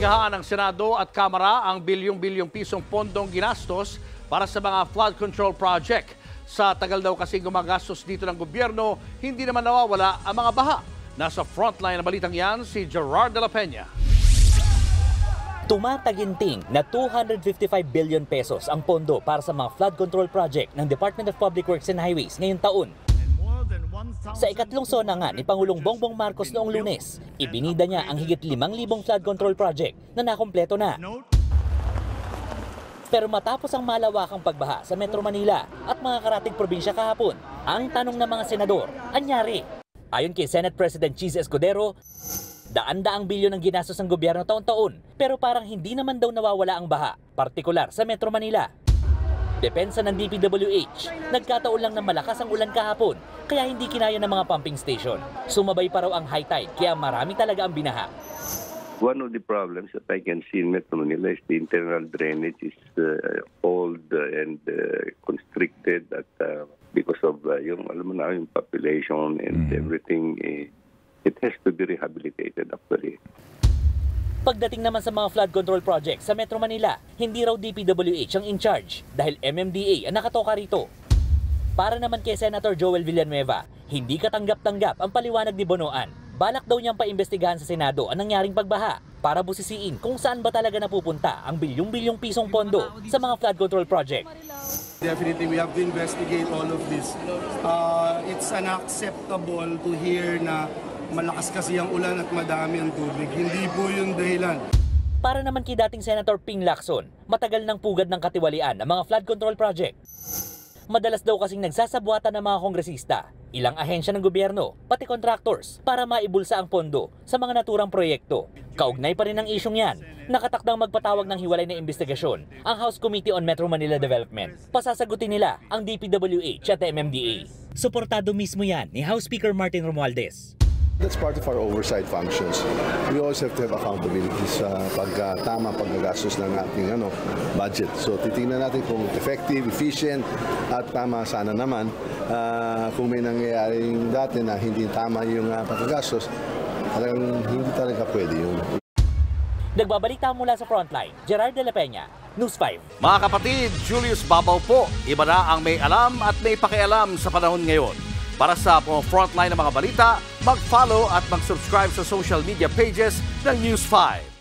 Iniimbestigahan ng Senado at Kamara ang bilyong-bilyong pisong pondong ginastos para sa mga flood control project. Sa tagal daw kasi gumagastos dito ng gobyerno, hindi naman nawawala ang mga baha. Nasa frontline na balitang yan si Gerard de la Peña. Tumataginting na 255 billion pesos ang pondo para sa mga flood control project ng Department of Public Works and Highways ngayong taon. Sa ikatlong sona nga ni Pangulong Bongbong Marcos noong Lunes, ibinida niya ang higit 5,000 flood control project na nakumpleto na. Pero matapos ang malawakang pagbaha sa Metro Manila at mga karatig probinsya kahapon, ang tanong ng mga senador, anyari? Ayon kay Senate President Cheese Escudero, daan-daang bilyon ang ginastos ng gobyerno taon-taon, pero parang hindi naman daw nawawala ang baha, partikular sa Metro Manila. Depensa ng DPWH, nagkataon lang na malakas ang ulan kahapon, kaya hindi kinaya ng mga pumping station. Sumabay pa raw ang high tide, kaya marami talaga ang binaha. One of the problems that I can see in Metro Manila is the internal drainage is old and constricted at because of yung population and everything. It has to be rehabilitated actually. Pagdating naman sa mga flood control project sa Metro Manila, hindi raw DPWH ang in charge dahil MMDA ang nakatoka rito. Para naman kay Senator Joel Villanueva, hindi katanggap-tanggap ang paliwanag ni Bonoan. Balak daw niyang paimbestigahan sa Senado ang nangyaring pagbaha para busisiin kung saan ba talaga napupunta ang bilyong-bilyong pisong pondo sa mga flood control project. Definitely, we have to investigate all of this. It's unacceptable to hear na malakas kasi ang ulan at madami ang tubig. Hindi po yung dahilan. Para naman kay dating Senator Ping Lacson, matagal ng pugad ng katiwalian ang mga flood control project. Madalas daw kasing nagsasabuatan ng mga kongresista, ilang ahensya ng gobyerno, pati contractors para maibulsa ang pondo sa mga naturang proyekto. Kaugnay pa rin ang isyong yan, nakatakdang magpatawag ng hiwalay na investigasyon ang House Committee on Metro Manila Development. Pasasagutin nila ang DPWH at MMDA. Suportado mismo yan ni House Speaker Martin Romualdez. That's part of our oversight functions. We also have to have accountability sa pagtama, paggagastos ng ating budget. So titingnan natin kung effective, efficient at tama sana naman. Kung may nangyayaring dati na hindi tama yung paggagastos, talagang hindi talaga pwede yun. Nagbabalita mula sa Frontline, Gerard de la Peña, News 5. Mga kapatid, Julius Babaw po. Iba na ang may alam at may pakialam sa panahon ngayon. Para sa Frontline ng mga balita, mag-follow at mag-subscribe sa social media pages ng News 5.